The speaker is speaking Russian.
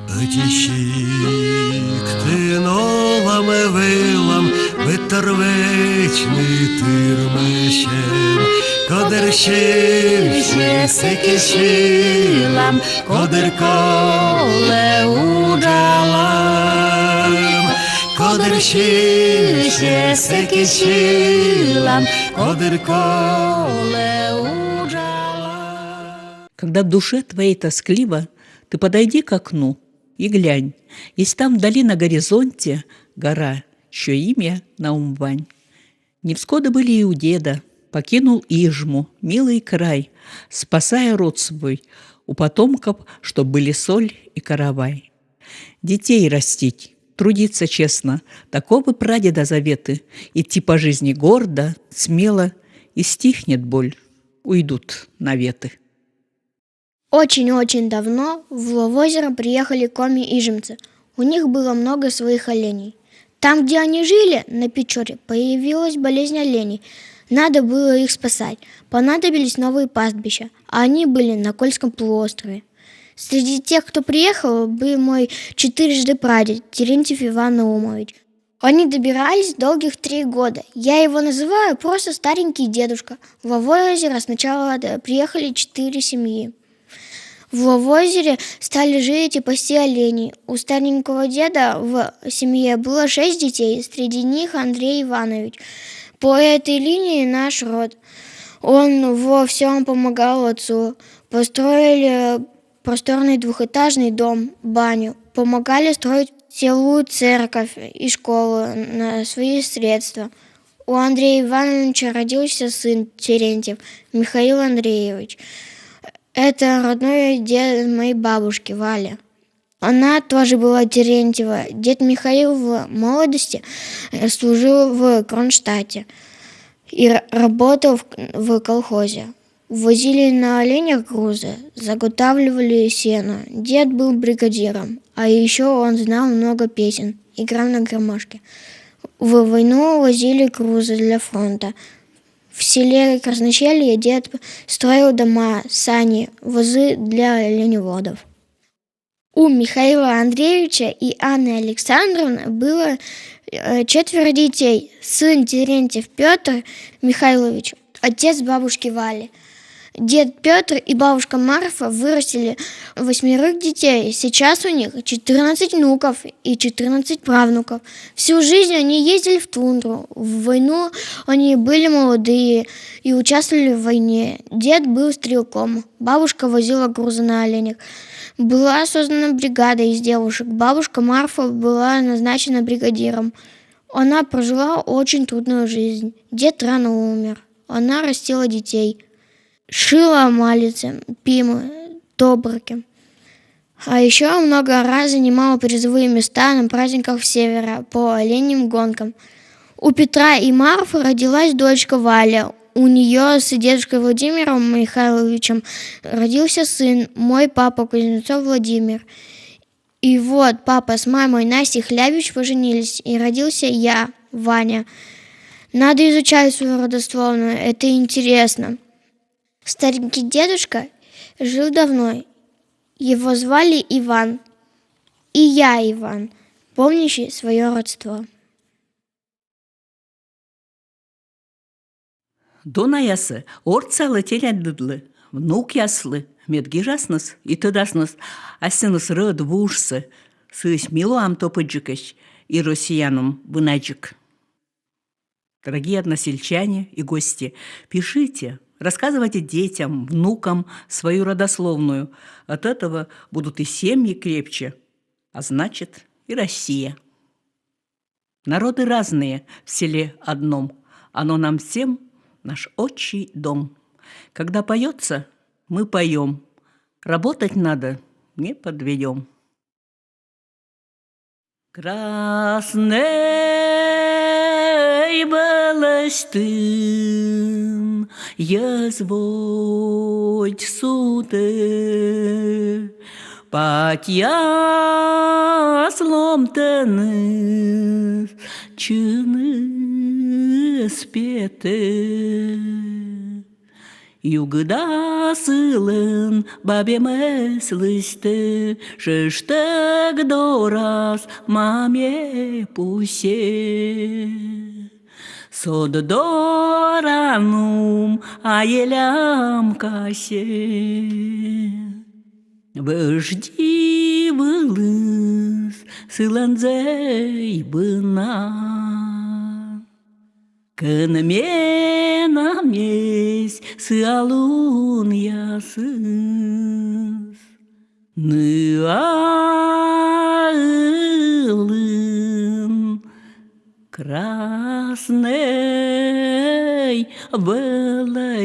Потіщик ти новами вилам, виторвечний тирмешем, кодерщивши секішилам, кодерколе уджалам, кодерщивши секішилам, кодерколе уджалам. Когда в душе твоей тоскливо, ты подойди к окну и глянь, есть там вдали на горизонте гора, чье имя Наумвань. Невзгоды были и у деда, покинул Ижму, милый край, спасая род свой, у потомков, чтоб были соль и каравай. Детей растить, трудиться честно, таковы прадеда заветы, идти по жизни гордо, смело, и стихнет боль, уйдут наветы. Очень-очень давно в озеро приехали коми-ижемцы. У них было много своих оленей. Там, где они жили, на Печоре, появилась болезнь оленей. Надо было их спасать. Понадобились новые пастбища, а они были на Кольском полуострове. Среди тех, кто приехал, был мой четырежды прадед Терентьев Иван Наумович. Они добирались долгих 3 года. Я его называю просто старенький дедушка. В озеро сначала приехали 4 семьи. В озере стали жить и пасти оленей. У старенького деда в семье было 6 детей, среди них Андрей Иванович. По этой линии наш род. Он во всем помогал отцу. Построили просторный двухэтажный дом, баню. Помогали строить селу церковь и школу на свои средства. У Андрея Ивановича родился сын Терентьев, Михаил Андреевич. Это родной дед моей бабушки, Валя. Она тоже была Терентьева. Дед Михаил в молодости служил в Кронштадте и работал в колхозе. Возили на оленях грузы, заготавливали сено. Дед был бригадиром, а еще он знал много песен, играл на гармошке. В войну возили грузы для фронта. В селе Краснощелье дед строил дома, сани, возы для оленеводов. У Михаила Андреевича и Анны Александровны было 4 детей. Сын Терентьев Петр Михайлович, отец бабушки Вали. Дед Петр и бабушка Марфа вырастили 8 детей. Сейчас у них 14 внуков и 14 правнуков. Всю жизнь они ездили в тундру. В войну они были молодые и участвовали в войне. Дед был стрелком, бабушка возила грузы на оленях. Была создана бригада из девушек. Бабушка Марфа была назначена бригадиром. Она прожила очень трудную жизнь. Дед рано умер. Она растила детей. Шила малицы, пимы, тобрики. А еще много раз занимала призовые места на праздниках Севера по оленьим гонкам. У Петра и Марфы родилась дочка Валя. У нее с дедушкой Владимиром Михайловичем родился сын, мой папа Кузнецов Владимир. И вот папа с мамой Настей Хлябич поженились, и родился я, Ваня. Надо изучать свою родословную, это интересно. Старенький дедушка жил давно. Его звали Иван. И я Иван, помнящий свое родство. Дона ясы, орцалы телядыдлы, внук яслы, медги жасныс, и тыдасныс, асыныс рыд вушсы, сысь милуам топыджикащ и россиянам вынаджик. Дорогие односельчане и гости, пишите, рассказывайте детям, внукам свою родословную. От этого будут и семьи крепче, а значит и Россия. Народы разные в селе одном, оно нам всем наш отчий дом. Когда поется, мы поем, работать надо, не подведем. Красный баластын язвоть суды, пать яслом тыныс чыны еспеті. Югда сылын бабем эслысты, шыштык дорас маме пусе. Сод доранум аелям касе. Вожди вылыз сыланзей бына. Кынмен амес сыалун ясыз. Ныалын красный влаштын.